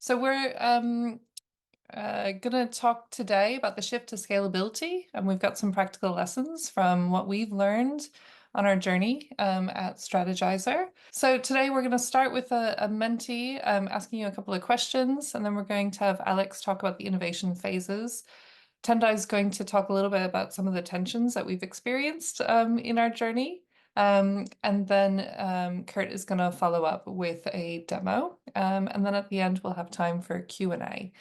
So we're going to talk today about the shift to scalability, and we've got some practical lessons from what we've learned on our journey at Strategyzer. So today we're going to start with a mentee asking you a couple of questions, and then we're going to have Alex talk about the innovation phases. Tendai is going to talk a little bit about some of the tensions that we've experienced in our journey. And then Kurt is going to follow up with a demo. And then at the end, we'll have time for Q&A.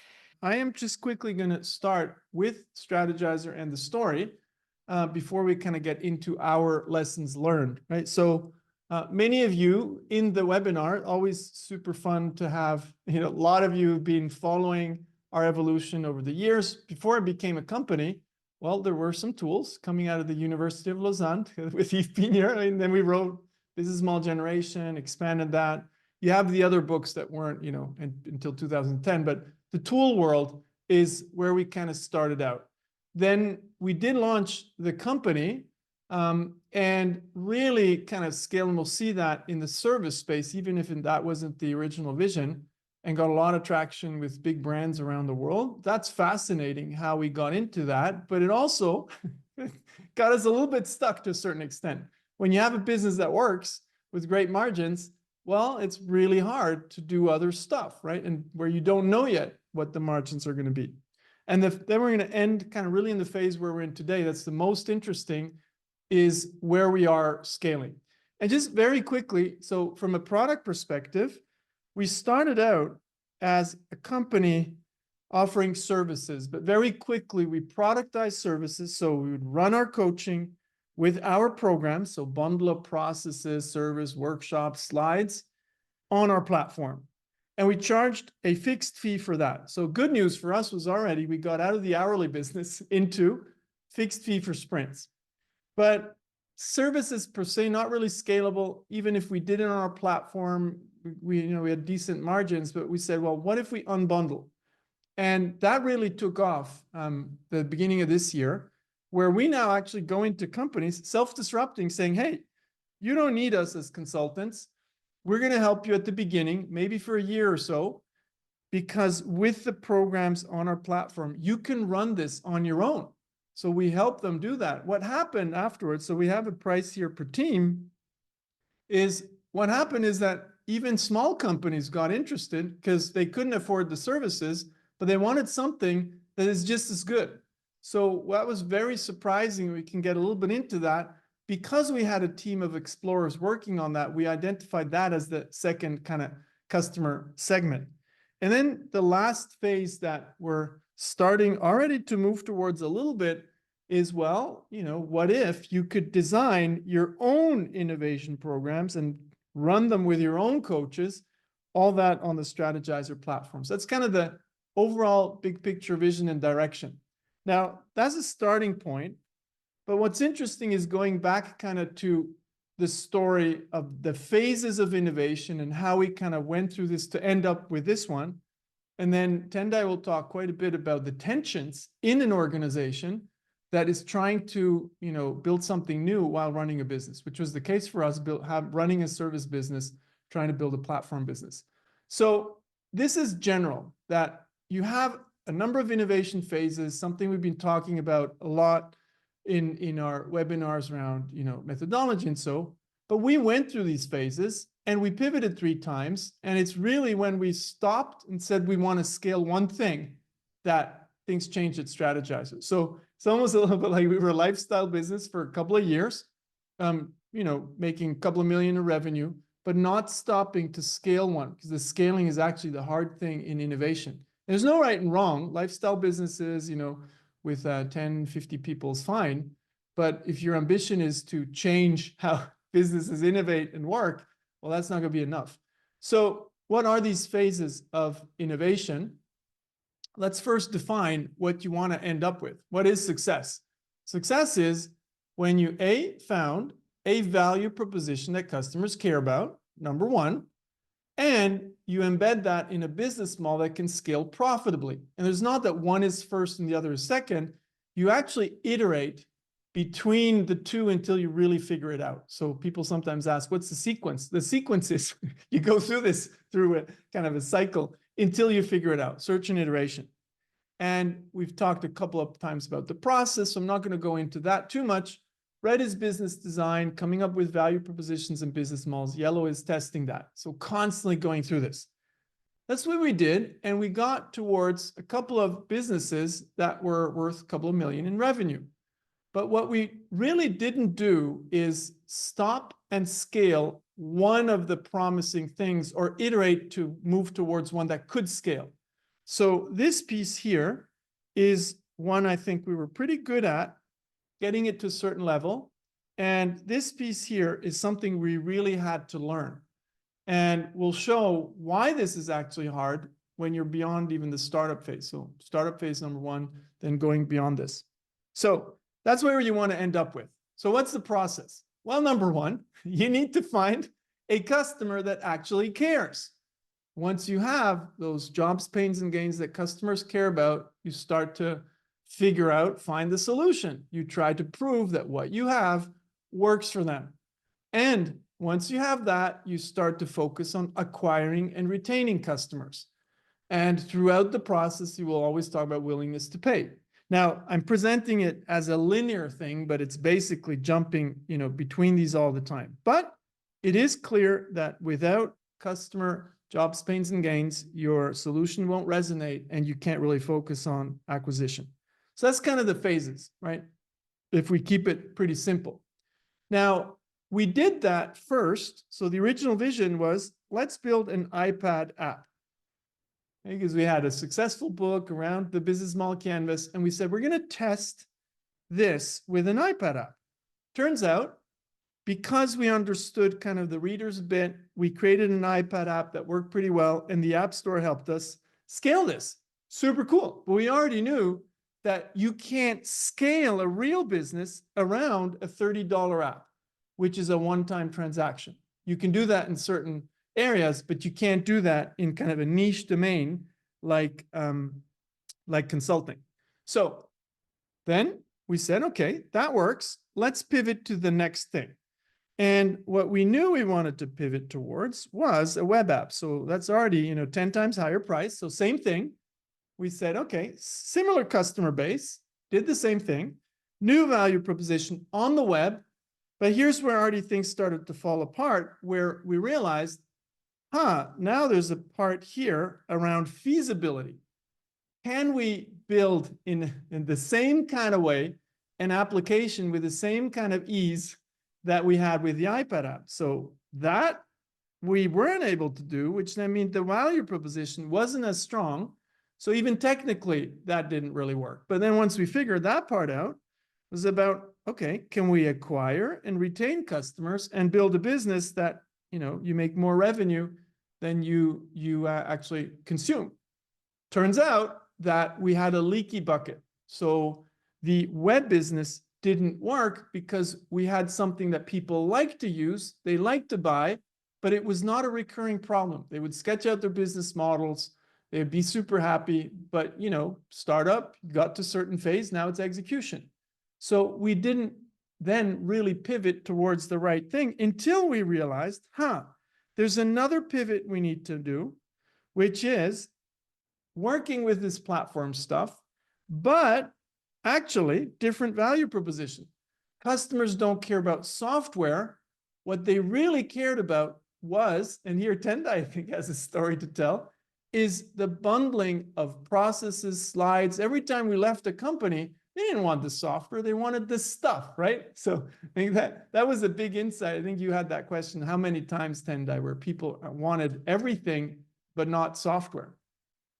I am just quickly going to start with Strategyzer and the story before we kind of get into our lessons learned, right? So many of you in the webinar, always super fun to have, a lot of you have been following our evolution over the years. Before it became a company, well, there were some tools coming out of the University of Lausanne with Yves Pigneur, and then we wrote Business Model Generation, expanded that. You have the other books that weren't, until 2010, but the tool world is where we kind of started out. Then we did launch the company and really kind of scale, and we'll see that in the service space, even if that wasn't the original vision, and got a lot of traction with big brands around the world. That's fascinating how we got into that, but it also got us a little bit stuck to a certain extent. When you have a business that works with great margins, well, it's really hard to do other stuff, right? And where you don't know yet what the margins are going to be. And then we're going to end kind of really in the phase where we're in today. That's the most interesting, is where we are scaling. And just very quickly, so from a product perspective, we started out as a company offering services, but very quickly we productized services. So we would run our coaching with our programs, so bundle of processes, service, workshops, slides on our platform. And we charged a fixed fee for that. So good news for us was already we got out of the hourly business into fixed fee for sprints. But services per se, not really scalable. Even if we did it on our platform, we had decent margins, but we said, well, what if we unbundle? And that really took off the beginning of this year, where we now actually go into companies self-disrupting, saying, hey, you don't need us as consultants. We're going to help you at the beginning, maybe for a year or so, because with the programs on our platform, you can run this on your own. So we help them do that. What happened afterwards, so we have a price here per team, is what happened is that even small companies got interested because they couldn't afford the services, but they wanted something that is just as good. So that was very surprising. We can get a little bit into that. Because we had a team of explorers working on that, we identified that as the second kind of customer segment. And then the last phase that we're starting already to move towards a little bit is, well, what if you could design your own innovation programs and run them with your own coaches, all that on the Strategyzer platform. So that's kind of the overall big picture vision and direction. Now, that's a starting point. But what's interesting is going back kind of to the story of the phases of innovation and how we kind of went through this to end up with this one. And then Tendai will talk quite a bit about the tensions in an organization that is trying to, build something new while running a business, which was the case for us, running a service business, trying to build a platform business. So this is general, that you have a number of innovation phases, something we've been talking about a lot in our webinars around, methodology and so, but we went through these phases and we pivoted 3 times. And it's really when we stopped and said, we want to scale one thing, that things changed at Strategyzer. So it's almost a little bit like we were a lifestyle business for a couple of years, making a couple of million in revenue, but not stopping to scale one, because the scaling is actually the hard thing in innovation. There's no right and wrong. Lifestyle businesses, with 10, 50 people is fine. But if your ambition is to change how businesses innovate and work, well, that's not going to be enough. So what are these phases of innovation? Let's first define what you want to end up with. What is success? Success is when you found a value proposition that customers care about, number one, and you embed that in a business model that can scale profitably. And there's not that one is first and the other is second. You actually iterate between the two until you really figure it out. So people sometimes ask, what's the sequence? The sequence is you go through a kind of a cycle until you figure it out, search and iteration. And we've talked a couple of times about the process, so I'm not going to go into that too much. Red is business design, coming up with value propositions and business models. Yellow is testing that. So constantly going through this. That's what we did. And we got towards a couple of businesses that were worth a couple of million in revenue. But what we really didn't do is stop and scale one of the promising things or iterate to move towards one that could scale. So this piece here is one I think we were pretty good at getting it to a certain level. And this piece here is something we really had to learn. And we'll show why this is actually hard when you're beyond even the startup phase. So startup phase number one, then going beyond this. So that's where you want to end up with. So what's the process? Well, number one, you need to find a customer that actually cares. Once you have those jobs, pains, and gains that customers care about, you start to figure out, find the solution. You try to prove that what you have works for them. And once you have that, you start to focus on acquiring and retaining customers. And throughout the process, you will always talk about willingness to pay. Now, I'm presenting it as a linear thing, but it's basically jumping, between these all the time. But it is clear that without customer jobs, pains, and gains, your solution won't resonate and you can't really focus on acquisition. So that's kind of the phases, right? If we keep it pretty simple. Now, we did that first. So the original vision was, let's build an iPad app. Because we had a successful book around the business model canvas, and we said, we're going to test this with an iPad app. Turns out, because we understood kind of the readers a bit, we created an iPad app that worked pretty well, and the App Store helped us scale this. Super cool. But we already knew that you can't scale a real business around a $30 app, which is a one-time transaction. You can do that in certain areas, but you can't do that in kind of a niche domain like consulting. So then we said, okay, that works. Let's pivot to the next thing. And what we knew we wanted to pivot towards was a web app. So that's already, 10 times higher price. So same thing. We said, okay, similar customer base, did the same thing, new value proposition on the web. But here's where already things started to fall apart, where we realized, now there's a part here around feasibility. Can we build in the same kind of way an application with the same kind of ease that we had with the iPad app? So that we weren't able to do, which then means the value proposition wasn't as strong. So even technically, that didn't really work. But then once we figured that part out, it was about, okay, can we acquire and retain customers and build a business that, you make more revenue than you actually consume? Turns out that we had a leaky bucket. So the web business didn't work because we had something that people like to use, they like to buy, but it was not a recurring problem. They would sketch out their business models, they'd be super happy, but startup, got to a certain phase, now it's execution. So we didn't then really pivot towards the right thing until we realized, there's another pivot we need to do, which is working with this platform stuff, but actually different value proposition. Customers don't care about software. What they really cared about was, and here Tendai, I think, has a story to tell, is the bundling of processes, slides. Every time we left a company, they didn't want the software, they wanted the stuff, right? So I think that was a big insight. I think you had that question, how many times, Tendai, where people wanted everything, but not software?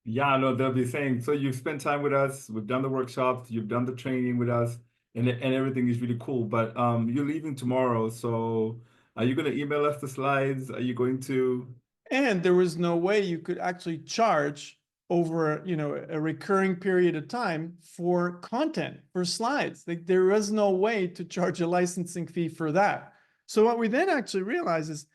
Yeah, no, they'll be saying, so you've spent time with us, we've done the workshops, you've done the training with us, and everything is really cool. But you're leaving tomorrow, so are you going to email us the slides? Are you going to? And there was no way you could actually charge over, a recurring period of time for content, for slides. Like, there was no way to charge a licensing fee for that. So what we then actually realized is,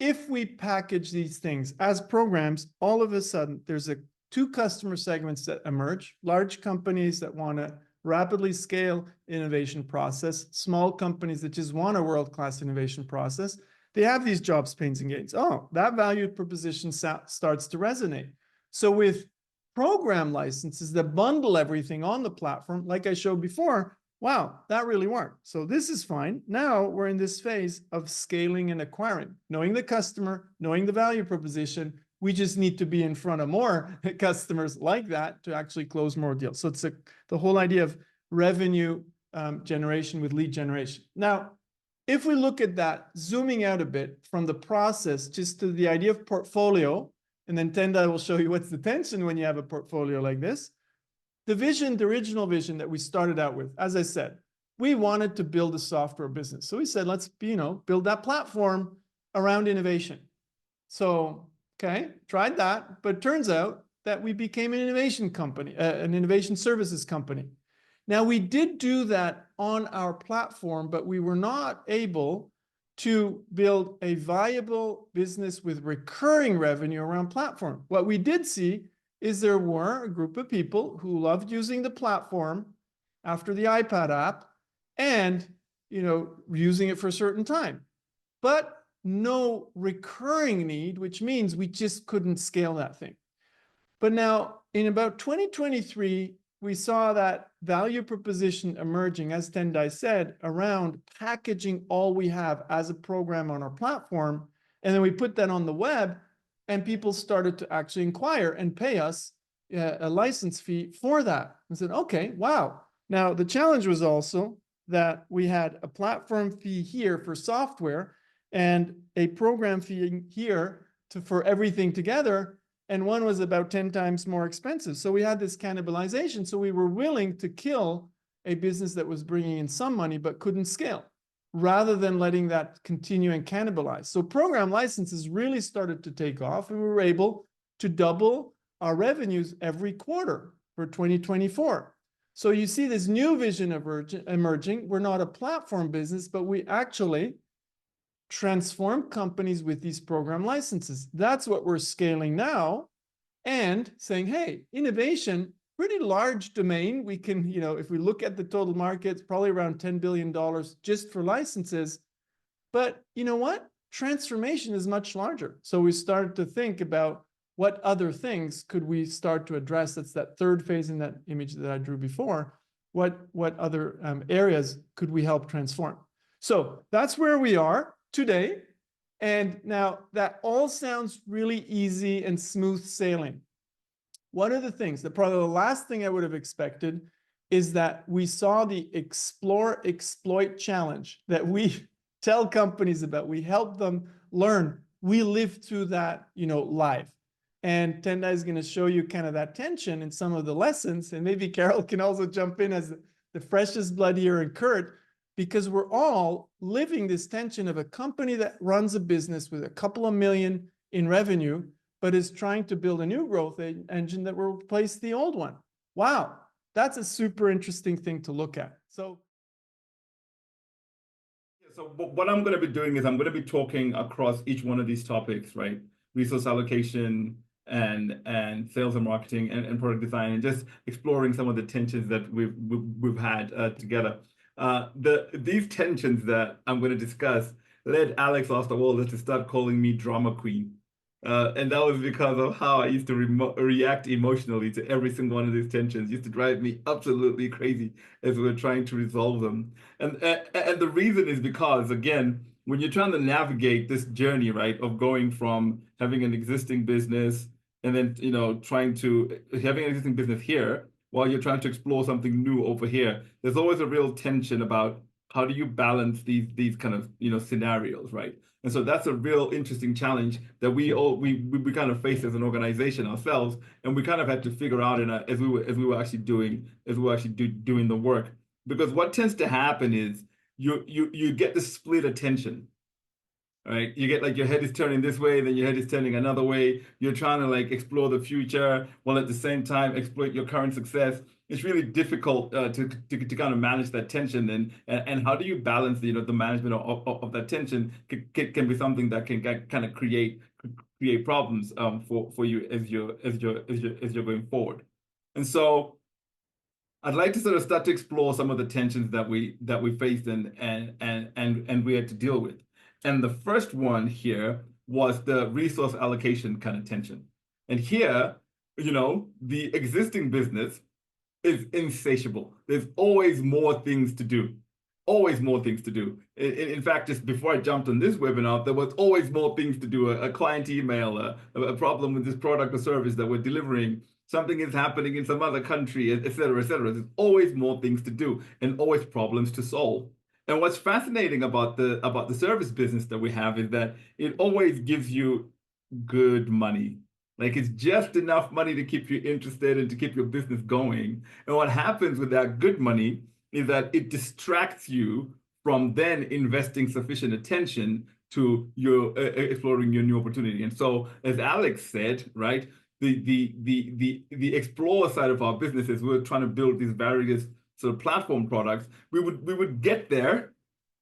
if we package these things as programs, all of a sudden there's two customer segments that emerge: large companies that want to rapidly scale innovation process, small companies that just want a world-class innovation process. They have these jobs, pains, and gains. Oh, that value proposition starts to resonate. So with program licenses that bundle everything on the platform, like I showed before, wow, that really worked. So this is fine. Now we're in this phase of scaling and acquiring, knowing the customer, knowing the value proposition. We just need to be in front of more customers like that to actually close more deals. So it's the whole idea of revenue generation with lead generation. Now, if we look at that, zooming out a bit from the process just to the idea of portfolio, and then Tendai will show you what's the tension when you have a portfolio like this. The vision, the original vision that we started out with, as I said, we wanted to build a software business. So we said, let's, build that platform around innovation. So, okay, tried that, but it turns out that we became an innovation company, an innovation services company. Now, we did do that on our platform, but we were not able to build a viable business with recurring revenue around platform. What we did see is there were a group of people who loved using the platform after the iPad app and, using it for a certain time, but no recurring need, which means we just couldn't scale that thing. But now in about 2023, we saw that value proposition emerging, as Tendai said, around packaging all we have as a program on our platform. And then we put that on the web and people started to actually inquire and pay us a license fee for that. And said, okay, wow. Now the challenge was also that we had a platform fee here for software and a program fee here for everything together. And one was about 10 times more expensive. So we had this cannibalization. So we were willing to kill a business that was bringing in some money but couldn't scale, rather than letting that continue and cannibalize. So program licenses really started to take off, and we were able to double our revenues every quarter for 2024. So you see this new vision emerging. We're not a platform business, but we actually transform companies with these program licenses. That's what we're scaling now and saying, hey, innovation, pretty large domain. We can, if we look at the total market, it's probably around $10 billion just for licenses. But you know what? Transformation is much larger. So we started to think about what other things could we start to address. That's that third phase in that image that I drew before. What other areas could we help transform? So that's where we are today. And now that all sounds really easy and smooth sailing. One of the things that probably the last thing I would have expected is that we saw the explore, exploit challenge that we tell companies about. We help them learn. We live through that, live. And Tendai is going to show you kind of that tension in some of the lessons. And maybe Carol can also jump in as the freshest blood here, and Kurt, because we're all living this tension of a company that runs a business with a couple of million in revenue, but is trying to build a new growth engine that will replace the old one. Wow, that's a super interesting thing to look at. So what I'm going to be doing is I'm going to be talking across each one of these topics, right? Resource allocation and sales and marketing and product design, and just exploring some of the tensions that we've had together. These tensions that I'm going to discuss led Alex Osterwalder to start calling me drama queen. And that was because of how I used to react emotionally to every single one of these tensions. It used to drive me absolutely crazy as we were trying to resolve them. And the reason is because, again, when you're trying to navigate this journey, right, of going from having an existing business and then, trying to having an existing business here while you're trying to explore something new over here, there's always a real tension about how do you balance these kind of, scenarios, right? And so that's a real interesting challenge that we kind of face as an organization ourselves, and we kind of had to figure out as we were actually doing the work. Because what tends to happen is you get the split attention, right? You get like your head is turning this way, then your head is turning another way. You're trying to like explore the future while at the same time exploit your current success. It's really difficult to kind of manage that tension, and how do you balance the management of that tension can be something that can kind of create problems for you as you're going forward. And so I'd like to sort of start to explore some of the tensions that we faced and we had to deal with. And the first one here was the resource allocation kind of tension. And here, the existing business is insatiable. There's always more things to do. Always more things to do. In fact, just before I jumped on this webinar, there was always more things to do. A client email, a problem with this product or service that we're delivering, something is happening in some other country, et cetera, et cetera. There's always more things to do and always problems to solve. And what's fascinating about the service business that we have is that it always gives you good money. Like it's just enough money to keep you interested and to keep your business going. And what happens with that good money is that it distracts you from then investing sufficient attention to your exploring your new opportunity. And so, as Alex said, right, the explore side of our businesses, we're trying to build these various sort of platform products. We would get there,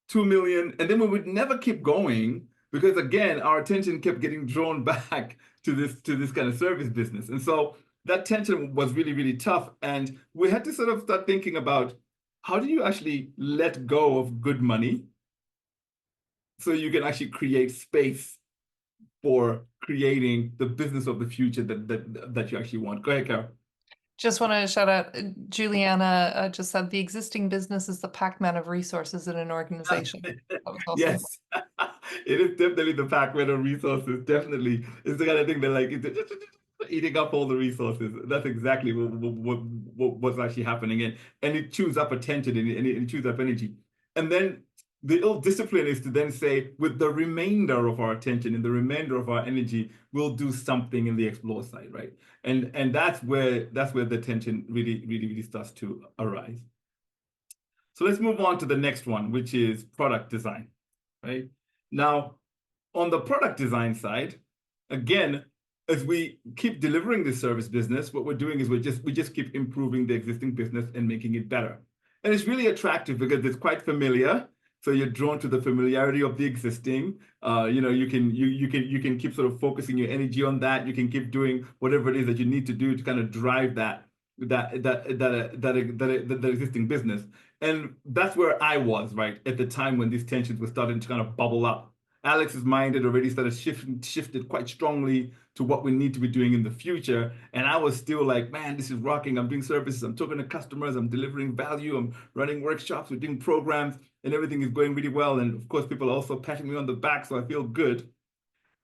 2 million, and then we would never keep going because again, our attention kept getting drawn back to this kind of service business. And so that tension was really, really tough. And we had to sort of start thinking about how do you actually let go of good money so you can actually create space for creating the business of the future that you actually want. Go ahead, Carol. Just want to shout out, Juliana just said the existing business is the Pac-Man of resources in an organization. That was awesome. Yes, it is definitely the Pac-Man of resources. Definitely, it's the kind of thing that like it's eating up all the resources. That's exactly what's actually happening, and it chews up attention and it chews up energy. And then the ill discipline is to then say, with the remainder of our attention and the remainder of our energy, we'll do something in the explore side, right? And that's where the tension really starts to arise. So let's move on to the next one, which is product design, right? Now, on the product design side, again, as we keep delivering this service business, what we're doing is we just keep improving the existing business and making it better. And it's really attractive because it's quite familiar. So you're drawn to the familiarity of the existing. You can keep sort of focusing your energy on that. You can keep doing whatever it is that you need to do to kind of drive that existing business. And that's where I was, right, at the time when these tensions were starting to kind of bubble up. Alex's mind had already started shifted quite strongly to what we need to be doing in the future. And I was still like, man, this is rocking. I'm doing services, I'm talking to customers, I'm delivering value, I'm running workshops, we're doing programs, and everything is going really well. And of course, people are also patting me on the back, so I feel good.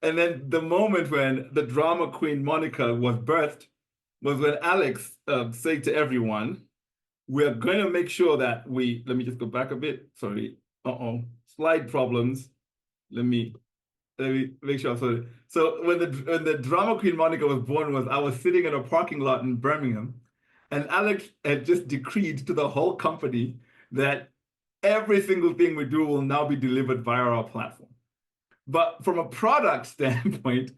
And then the moment when the drama queen Monica was birthed was when Alex said to everyone, we're going to make sure that let me just go back a bit. Sorry. Slide problems. Let me make sure. Sorry. So when the drama queen Monica was born, I was sitting in a parking lot in Birmingham, and Alex had just decreed to the whole company that every single thing we do will now be delivered via our platform. But from a product standpoint,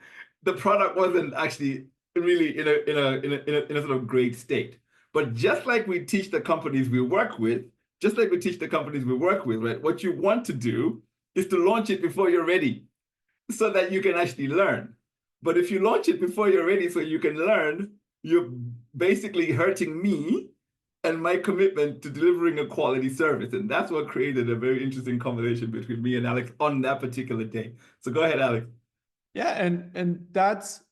the product wasn't actually really in a sort of great state. But just like we teach the companies we work with, right? What you want to do is to launch it before you're ready so that you can actually learn. But if you launch it before you're ready so you can learn, you're basically hurting me and my commitment to delivering a quality service. And that's what created a very interesting conversation between me and Alex on that particular day. So go ahead, Alex. Yeah, and that's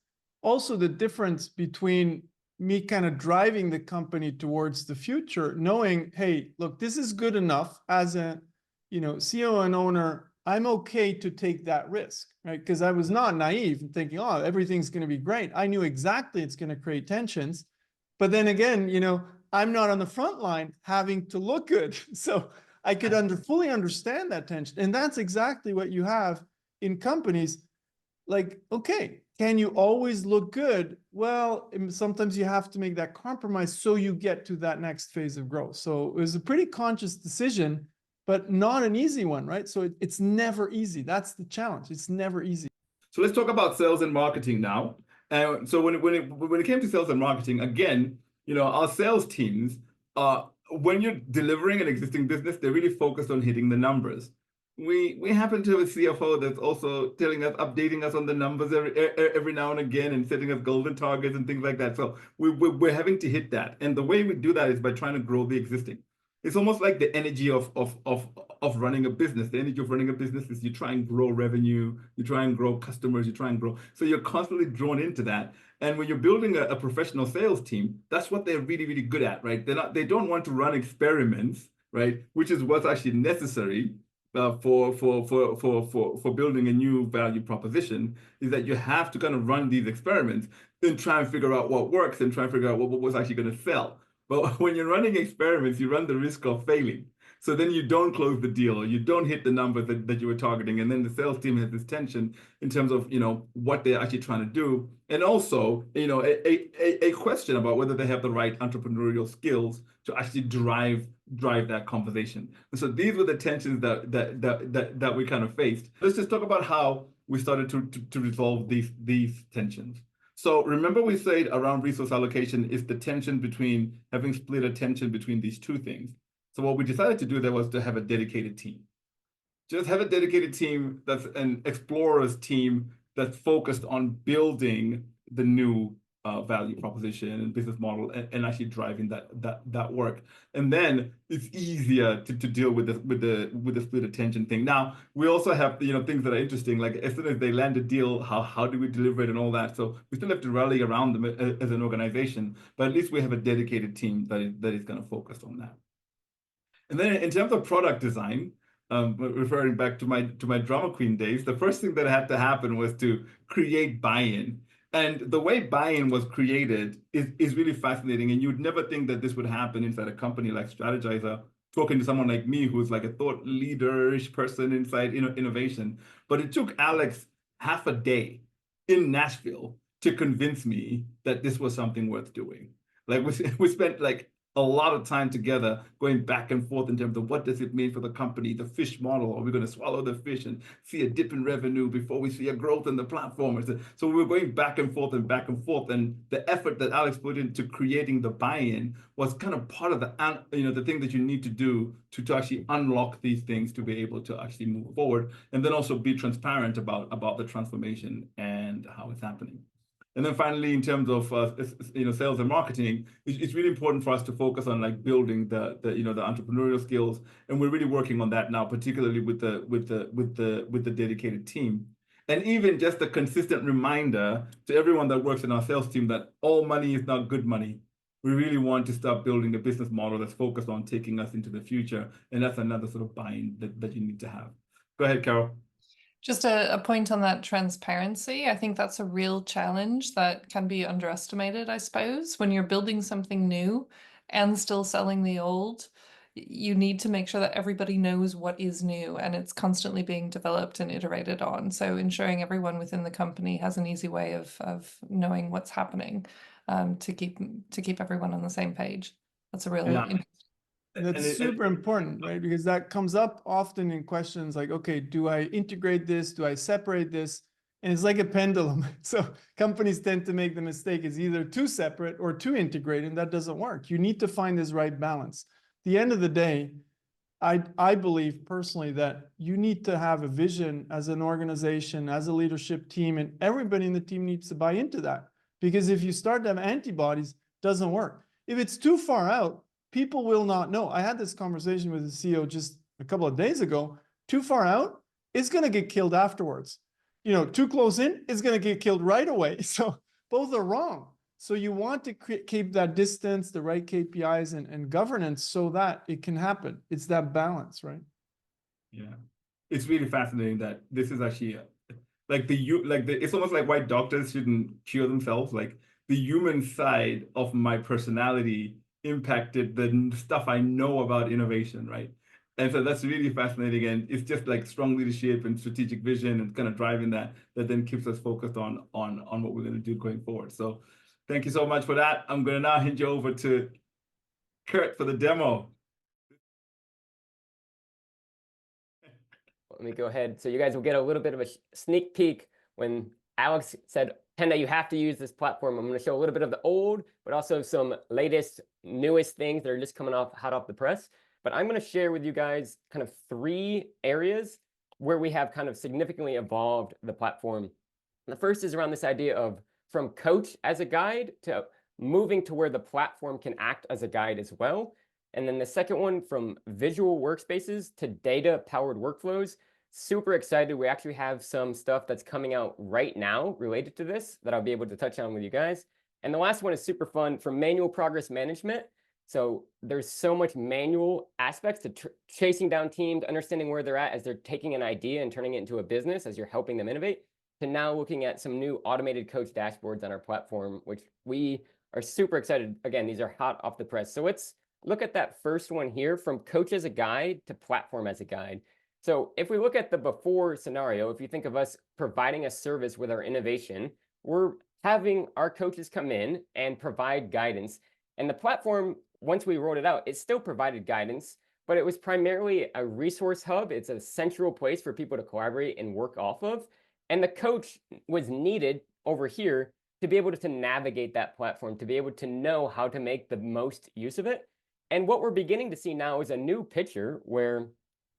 also the difference between me kind of driving the company towards the future, knowing, hey, look, this is good enough as a CEO and owner. I'm okay to take that risk, right? Because I was not naive and thinking, oh, everything's going to be great. I knew exactly it's going to create tensions. But then again, I'm not on the front line having to look good. So I could fully understand that tension. And that's exactly what you have in companies. Like, okay, can you always look good? Well, sometimes you have to make that compromise so you get to that next phase of growth. So it was a pretty conscious decision, but not an easy one, right? So it's never easy. That's the challenge. It's never easy. So let's talk about sales and marketing now. So when it came to sales and marketing, again, our sales teams, when you're delivering an existing business, they're really focused on hitting the numbers. We happen to have a CFO that's also updating us on the numbers every now and again and setting us golden targets and things like that. So we're having to hit that. And the way we do that is by trying to grow the existing. It's almost like the energy of of running a business. The energy of running a business is you try and grow revenue, you try and grow customers, you try and grow. So you're constantly drawn into that. And when you're building a professional sales team, that's what they're really, really good at, right? They don't want to run experiments, right? Which is what's actually necessary for building a new value proposition, is that you have to kind of run these experiments and try and figure out what works and try and figure out what was actually going to sell. But when you're running experiments, you run the risk of failing. So then you don't close the deal, or you don't hit the numbers that you were targeting. And then the sales team has this tension in terms of, what they're actually trying to do. And also, a question about whether they have the right entrepreneurial skills to actually drive that conversation. And so these were the tensions that we kind of faced. Let's just talk about how we started to resolve these tensions. So remember we said around resource allocation is the tension between having split attention between these two things. So what we decided to do there was to have a dedicated team. Just have a dedicated team that's an explorers team that's focused on building the new value proposition and business model and actually driving that work. And then it's easier to deal with the split attention thing. Now we also have things that are interesting, like as soon as they land a deal, how do we deliver it and all that. So we still have to rally around them as an organization, but at least we have a dedicated team that is going to focus on that. And then in terms of product design, referring back to my drama queen days, the first thing that had to happen was to create buy-in. And the way buy-in was created is really fascinating. And you'd never think that this would happen inside a company like Strategyzer, talking to someone like me who's like a thought leader-ish person inside innovation. But it took Alex half a day in Nashville to convince me that this was something worth doing. Like we spent like a lot of time together going back and forth in terms of what does it mean for the company, the fish model. Are we going to swallow the fish and see a dip in revenue before we see a growth in the platform? So we were going back and forth and back and forth. And the effort that Alex put into creating the buy-in was kind of part of the thing that you need to do to actually unlock these things to be able to actually move forward. And then also be transparent about the transformation and how it's happening. And then finally, in terms of sales and marketing, it's really important for us to focus on like building the entrepreneurial skills, and we're really working on that now, particularly with the dedicated team. And even just a consistent reminder to everyone that works in our sales team that all money is not good money. We really want to start building a business model that's focused on taking us into the future, and that's another sort of buy-in that you need to have. Go ahead, Carol. Just a point on that transparency. I think that's a real challenge that can be underestimated, I suppose. When you're building something new and still selling the old, you need to make sure that everybody knows what is new and it's constantly being developed and iterated on. So ensuring everyone within the company has an easy way of knowing what's happening to keep everyone on the same page. That's a real That's super important, right? Because that comes up often in questions like, okay, do I integrate this? Do I separate this? And it's like a pendulum. So companies tend to make the mistake is either too separate or too integrated, and that doesn't work. You need to find this right balance. At the end of the day, I believe personally that you need to have a vision as an organization, as a leadership team, and everybody in the team needs to buy into that. Because if you start to have antibodies, it doesn't work. If it's too far out, people will not know. I had this conversation with the CEO just a couple of days ago. Too far out, it's going to get killed afterwards. Too close in, it's going to get killed right away. So both are wrong. So you want to keep that distance, the right KPIs and governance so that it can happen. It's that balance, right? Yeah. It's really fascinating that this is actually it's almost like why doctors shouldn't cure themselves. Like the human side of my personality impacted the stuff I know about innovation, right? And so that's really fascinating. And it's just like strong leadership and strategic vision and kind of driving that then keeps us focused on what we're going to do going forward. So thank you so much for that. I'm going to now hand you over to Kurt for the demo. Let me go ahead. So you guys will get a little bit of a sneak peek when Alex said, Penda, you have to use this platform. I'm going to show a little bit of the old, but also some latest, newest things that are just coming hot off the press. But I'm going to share with you guys kind of 3 areas where we have kind of significantly evolved the platform. The first is around this idea of from coach as a guide to moving to where the platform can act as a guide as well. And then the second one, from visual workspaces to data-powered workflows. Super excited. We actually have some stuff that's coming out right now related to this that I'll be able to touch on with you guys. And the last one is super fun, from manual progress management. So there's so much manual aspects to chasing down teams, understanding where they're at as they're taking an idea and turning it into a business as you're helping them innovate, to now looking at some new automated coach dashboards on our platform, which we are super excited. Again, these are hot off the press. So let's look at that first one here, from coach as a guide to platform as a guide. So if we look at the before scenario, if you think of us providing a service with our innovation, we're having our coaches come in and provide guidance. And the platform, once we rolled it out, it still provided guidance, but it was primarily a resource hub. It's a central place for people to collaborate and work off of. And the coach was needed over here to be able to navigate that platform, to be able to know how to make the most use of it. And what we're beginning to see now is a new picture where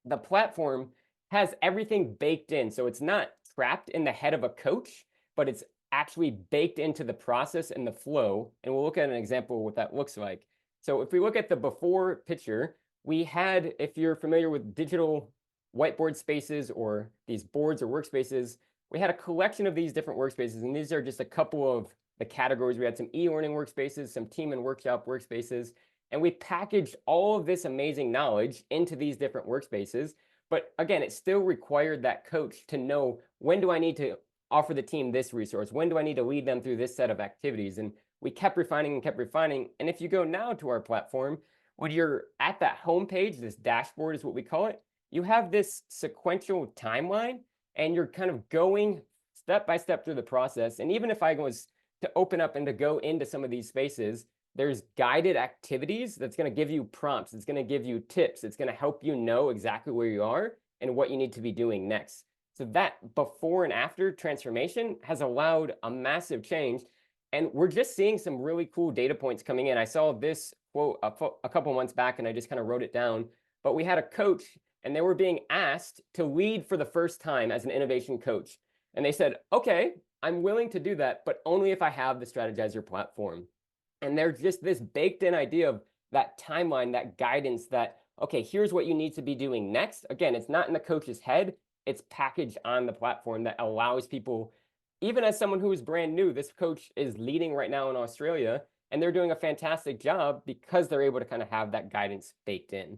the platform has everything baked in. So it's not trapped in the head of a coach, but it's actually baked into the process and the flow. And we'll look at an example of what that looks like. So if we look at the before picture, we had, if you're familiar with digital whiteboard spaces or these boards or workspaces, we had a collection of these different workspaces. And these are just a couple of the categories. We had some e-learning workspaces, some team and workshop workspaces, and we packaged all of this amazing knowledge into these different workspaces. But again, it still required that coach to know, when do I need to offer the team this resource? When do I need to lead them through this set of activities? And we kept refining and kept refining. And if you go now to our platform, when you're at that home page, this dashboard is what we call it, you have this sequential timeline, and you're kind of going step by step through the process. And even if I was to open up and to go into some of these spaces, there's guided activities that's going to give you prompts. It's going to give you tips. It's going to help you know exactly where you are and what you need to be doing next. So that before and after transformation has allowed a massive change. And we're just seeing some really cool data points coming in. I saw this quote a couple months back, and I just kind of wrote it down. But we had a coach, and they were being asked to lead for the first time as an innovation coach. And they said, okay, I'm willing to do that, but only if I have the Strategyzer platform. And there's just this baked in idea of that timeline, that guidance, that, okay, here's what you need to be doing next. Again, it's not in the coach's head. It's packaged on the platform that allows people, even as someone who is brand new, this coach is leading right now in Australia, and they're doing a fantastic job because they're able to kind of have that guidance baked in.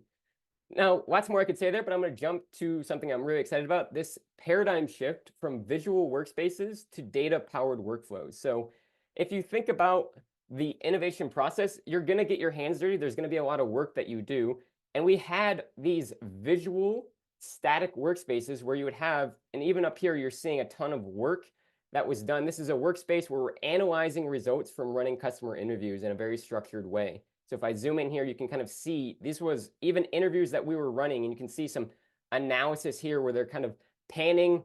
Now, lots more I could say there, but I'm going to jump to something I'm really excited about, this paradigm shift from visual workspaces to data-powered workflows. So if you think about the innovation process, you're going to get your hands dirty. There's going to be a lot of work that you do. And we had these visual static workspaces where you would have, and even up here, you're seeing a ton of work that was done. This is a workspace where we're analyzing results from running customer interviews in a very structured way. So if I zoom in here, you can kind of see, this was even interviews that we were running, and you can see some analysis here where they're kind of panning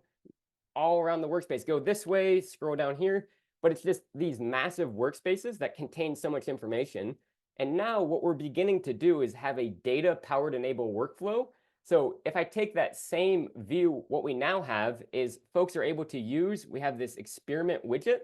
all around the workspace. Go this way, scroll down here. But it's just these massive workspaces that contain so much information. And now what we're beginning to do is have a data-powered enable workflow. So if I take that same view, what we now have is folks are able to use, we have this experiment widget.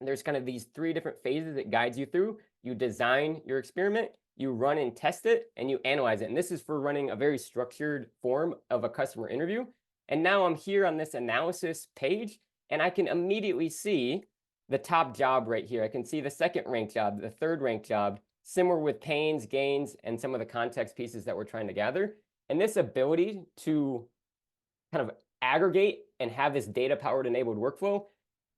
And there's kind of these 3 different phases it guides you through. You design your experiment, you run and test it, and you analyze it. And this is for running a very structured form of a customer interview. And now I'm here on this analysis page, and I can immediately see the top job right here. I can see the second ranked job, the third ranked job, similar with pains, gains, and some of the context pieces that we're trying to gather. And this ability to kind of aggregate and have this data-powered enabled workflow,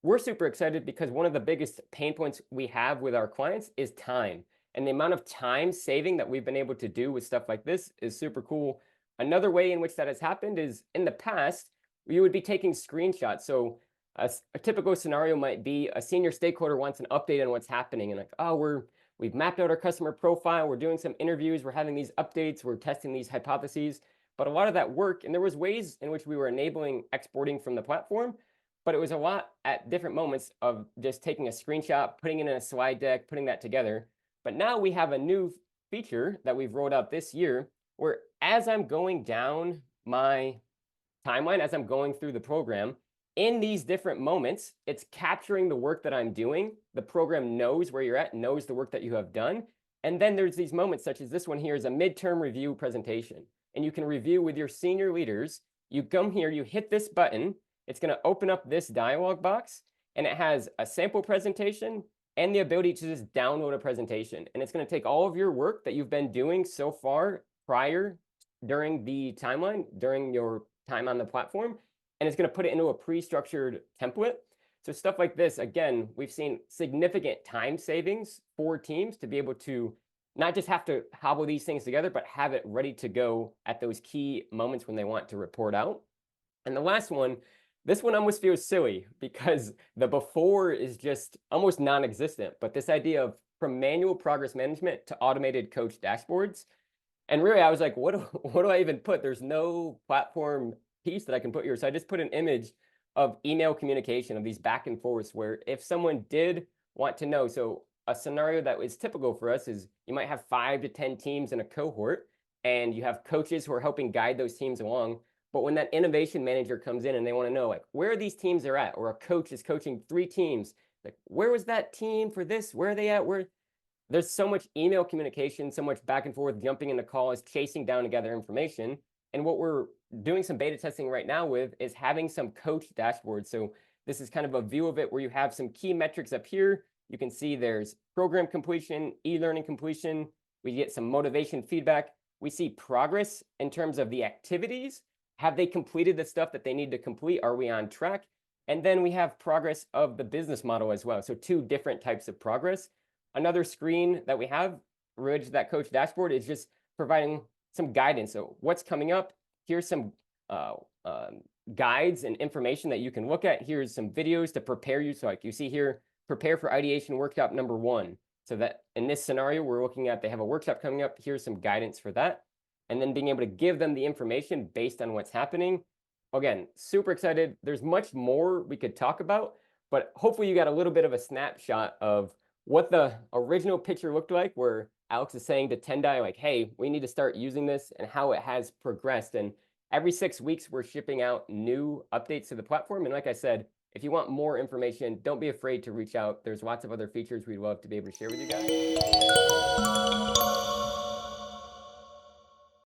we're super excited because one of the biggest pain points we have with our clients is time. And the amount of time saving that we've been able to do with stuff like this is super cool. Another way in which that has happened is, in the past, you would be taking screenshots. So a typical scenario might be a senior stakeholder wants an update on what's happening, and like, oh, we've mapped out our customer profile, we're doing some interviews, we're having these updates, we're testing these hypotheses. But a lot of that work, and there was ways in which we were enabling exporting from the platform, but it was a lot at different moments of just taking a screenshot, putting it in a slide deck, putting that together. But now we have a new feature that we've rolled out this year, where as I'm going down my timeline, as I'm going through the program, in these different moments, it's capturing the work that I'm doing. The program knows where you're at, knows the work that you have done, And then there's these moments such as this one here is a midterm review presentation. And you can review with your senior leaders. You come here, you hit this button. It's going to open up this dialog box, and it has a sample presentation and the ability to just download a presentation. And it's going to take all of your work that you've been doing so far prior, during the timeline, during your time on the platform, and it's going to put it into a pre-structured template. So stuff like this, again, we've seen significant time savings for teams to be able to not just have to hobble these things together, but have it ready to go at those key moments when they want to report out. And the last one, this one almost feels silly because the before is just almost non-existent, but this idea of from manual progress management to automated coach dashboards. And really, I was like, what do I even put? There's no platform piece that I can put here. So I just put an image of email communication, of these back and forths, where if someone did want to know, so a scenario that is typical for us is you might have 5 to 10 teams in a cohort, and you have coaches who are helping guide those teams along. But when that innovation manager comes in and they want to know, like, where these teams are at, or a coach is coaching 3 teams, like, where was that team for this? Where are they at? Where? There's so much email communication, so much back and forth, jumping into calls, chasing down to gather information. And what we're doing some beta testing right now with is having some coach dashboards. So this is kind of a view of it where you have some key metrics up here. You can see there's program completion, e-learning completion. We get some motivation feedback. We see progress in terms of the activities. Have they completed the stuff that they need to complete? Are we on track? And then we have progress of the business model as well. So 2 different types of progress. Another screen that we have related to that coach dashboard is just providing some guidance. So what's coming up? Here's some guides and information that you can look at. Here's some videos to prepare you. So like you see here, prepare for ideation workshop number 1. So that in this scenario, we're looking at, they have a workshop coming up. Here's some guidance for that. And then being able to give them the information based on what's happening. Again, super excited. There's much more we could talk about, but hopefully you got a little bit of a snapshot of what the original picture looked like, where Alex is saying to Tendai, like, hey, we need to start using this, and how it has progressed. And every 6 weeks, we're shipping out new updates to the platform. And like I said, if you want more information, don't be afraid to reach out. There's lots of other features we'd love to be able to share with you guys.